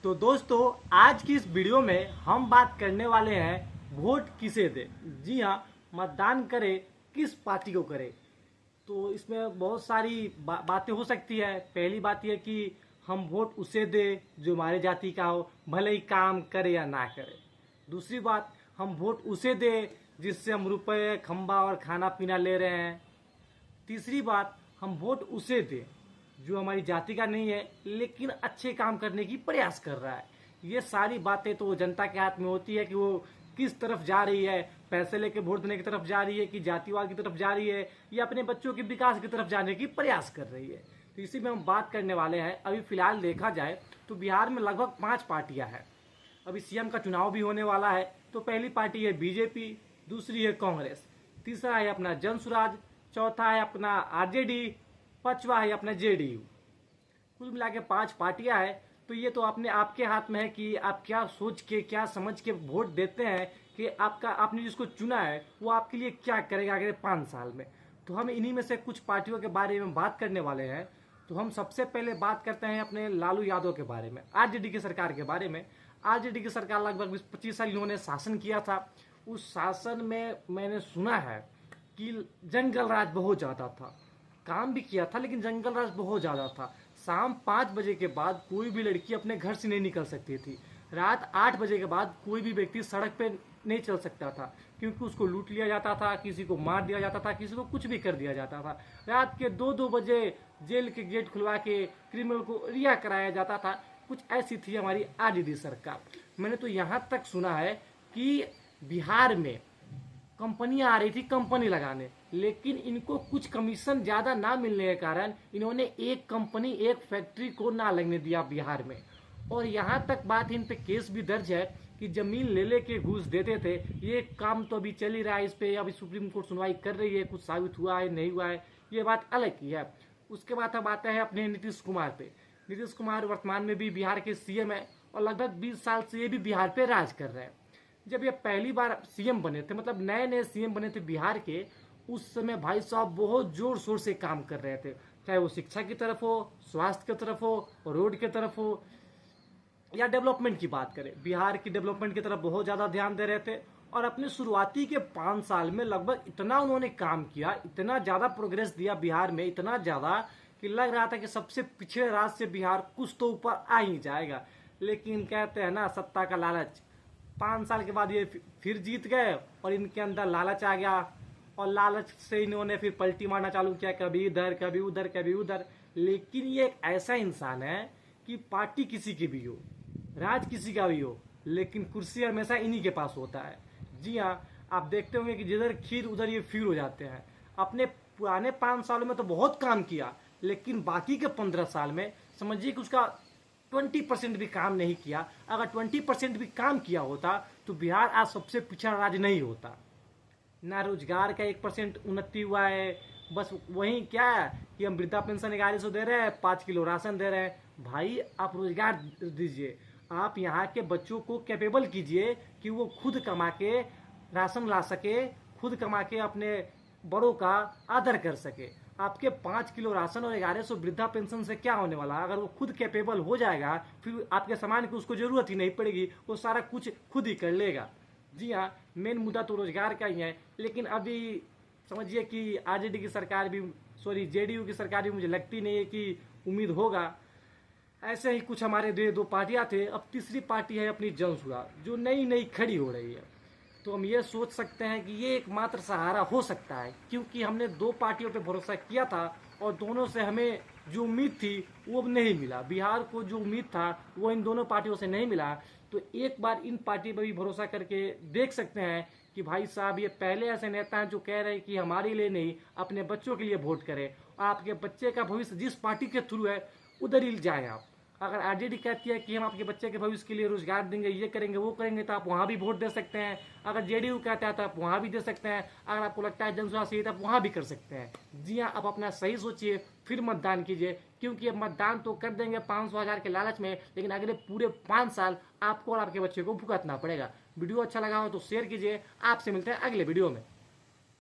तो दोस्तों, आज की इस वीडियो में हम बात करने वाले हैं वोट किसे दे। जी हाँ, मतदान करे किस पार्टी को करे। तो इसमें बहुत सारी बातें हो सकती है। पहली बात यह कि हम वोट उसे दे जो हमारे जाति का हो, भले ही काम करे या ना करे। दूसरी बात, हम वोट उसे दे जिससे हम रुपए खंबा और खाना पीना ले रहे हैं। तीसरी बात, हम वोट उसे दें जो हमारी जाति का नहीं है लेकिन अच्छे काम करने की प्रयास कर रहा है। ये सारी बातें तो जनता के हाथ में होती है कि वो किस तरफ जा रही है, पैसे लेके वोट देने की तरफ जा रही है कि जातिवाद की तरफ जा रही है या अपने बच्चों के विकास की तरफ जाने की प्रयास कर रही है। तो इसी में हम बात करने वाले हैं। अभी फिलहाल देखा जाए तो बिहार में लगभग 5 पार्टियां हैं। अभी सीएम का चुनाव भी होने वाला है। तो पहली पार्टी है बीजेपी, दूसरी है कांग्रेस, तीसरा है अपना जनसुराज, चौथा है अपना आरजेडी, पांचवा है अपना जेडीयू। कुल मिला के 5 पार्टियां हैं। तो ये तो अपने आपके हाथ में है कि आप क्या सोच के क्या समझ के वोट देते हैं कि आपने जिसको चुना है वो आपके लिए क्या करेगा अगले 5 साल में। तो हम इन्हीं में से कुछ पार्टियों के बारे में बात करने वाले हैं। तो हम सबसे पहले बात करते हैं अपने लालू यादव के बारे में, आरजेडी की सरकार के बारे में। आरजेडी की सरकार लगभग 25 साल इन्होंने शासन किया था। उस शासन में मैंने सुना है कि जंगल राज बहुत ज्यादा था। काम भी किया था लेकिन जंगल राज बहुत ज्यादा था। शाम 5 बजे के बाद कोई भी लड़की अपने घर से नहीं निकल सकती थी। रात 8 बजे के बाद कोई भी व्यक्ति सड़क पे नहीं चल सकता था क्योंकि उसको लूट लिया जाता था, किसी को मार दिया जाता था, किसी को कुछ भी कर दिया जाता था। रात के 2-2 बजे जेल के गेट खुलवा के क्रिमिनल को रिहा कराया जाता था। कुछ ऐसी थी हमारी आरजेडी सरकार। मैंने तो यहाँ तक सुना है कि बिहार में कंपनियां आ रही थी कंपनी लगाने, लेकिन इनको कुछ कमीशन ज्यादा ना मिलने के कारण इन्होंने एक कंपनी एक फैक्ट्री को ना लगने दिया बिहार में। और यहाँ तक बात, इन पे केस भी दर्ज है कि जमीन ले लेके घूस देते थे। ये काम तो अभी चल ही रहा है, इस पे अभी सुप्रीम कोर्ट सुनवाई कर रही है, कुछ साबित हुआ है नहीं हुआ है ये बात अलग की है। उसके बाद अब आता है अपने नीतीश कुमार पे। नीतीश कुमार वर्तमान में भी बिहार के सीएम है और लगभग 20 साल से ये भी बिहार पे राज कर रहे हैं। जब ये पहली बार सीएम बने थे, मतलब नए नए सीएम बने थे बिहार के, उस समय भाई साहब बहुत जोर शोर से काम कर रहे थे। चाहे वो शिक्षा की तरफ हो, स्वास्थ्य की तरफ हो, रोड की तरफ हो या डेवलपमेंट की बात करें, बिहार की डेवलपमेंट की तरफ बहुत ज्यादा ध्यान दे रहे थे। और अपने शुरुआती के 5 साल में लगभग इतना उन्होंने काम किया, इतना ज्यादा प्रोग्रेस दिया बिहार में, इतना ज्यादा कि लग रहा था कि सबसे पिछड़े राज्य से बिहार कुछ तो ऊपर आ ही जाएगा। लेकिन कहते हैं ना, सत्ता का लालच। 5 साल के बाद ये फिर जीत गए और इनके अंदर लालच आ गया और लालच से इन्होंने फिर पलटी मारना चालू किया, कभी इधर कभी उधर कभी उधर। लेकिन ये एक ऐसा इंसान है कि पार्टी किसी की भी हो, राज किसी का भी हो, लेकिन कुर्सी हमेशा इन्हीं के पास होता है। जी हाँ, आप देखते होंगे कि जिधर खीर उधर ये फिर हो जाते हैं। अपने पुराने 5 सालों में तो बहुत काम किया, लेकिन बाकी के 15 साल में समझिए कि उसका 20% भी काम नहीं किया। अगर 20% भी काम किया होता तो बिहार आज सबसे पिछड़ा राज्य नहीं होता। ना रोजगार का 1% उन्नति हुआ है। बस वही क्या है कि हम वृद्धा पेंशन 1100 दे रहे हैं, 5 किलो राशन दे रहे हैं। भाई आप रोजगार दीजिए, आप यहाँ के बच्चों को कैपेबल कीजिए कि वो खुद कमा के राशन ला सके, खुद कमा के अपने बड़ों का आदर कर सके। आपके 5 किलो राशन और 1100 वृद्धा पेंशन से क्या होने वाला है? अगर वो खुद कैपेबल हो जाएगा फिर आपके सामान की उसको जरूरत ही नहीं पड़ेगी, वो सारा कुछ खुद ही कर लेगा। जी हाँ, मेन मुद्दा तो रोजगार का ही है। लेकिन अभी समझिए कि आरजेडी की सरकार भी, सॉरी जेडीयू की सरकार भी मुझे लगती नहीं है कि उम्मीद होगा। ऐसे ही कुछ हमारे दो पार्टियां थे। अब तीसरी पार्टी है अपनी जनसुराज, जो नई नई खड़ी हो रही है। तो हम ये सोच सकते हैं कि ये एकमात्र सहारा हो सकता है, क्योंकि हमने 2 पार्टियों पे भरोसा किया था और दोनों से हमें जो उम्मीद थी वो अब नहीं मिला। बिहार को जो उम्मीद था वो इन दोनों पार्टियों से नहीं मिला। तो एक बार इन पार्टी पर भी भरोसा करके देख सकते हैं कि भाई साहब, ये पहले ऐसे नेता हैं जो कह रहे हैं कि हमारे लिए नहीं अपने बच्चों के लिए वोट करें और आपके बच्चे का भविष्य जिस पार्टी के थ्रू है उधर ही जाए आप। अगर आरजेडी कहती है कि हम आपके बच्चे के भविष्य के लिए रोजगार देंगे, ये करेंगे वो करेंगे, तो आप वहां भी वोट दे सकते हैं। अगर जेडीयू कहता है तो आप वहां भी दे सकते हैं। अगर आपको लगता है जनसुराज सही तो आप वहां भी कर सकते हैं। जी हाँ, आप अपना सही सोचिए, फिर मतदान कीजिए, क्योंकि अब मतदान तो कर देंगे 500,000 के लालच में, लेकिन अगले पूरे 5 साल आपको और आपके बच्चे को भुगतना पड़ेगा। वीडियो अच्छा लगा हो तो शेयर कीजिए। आपसे मिलते हैं अगले वीडियो में।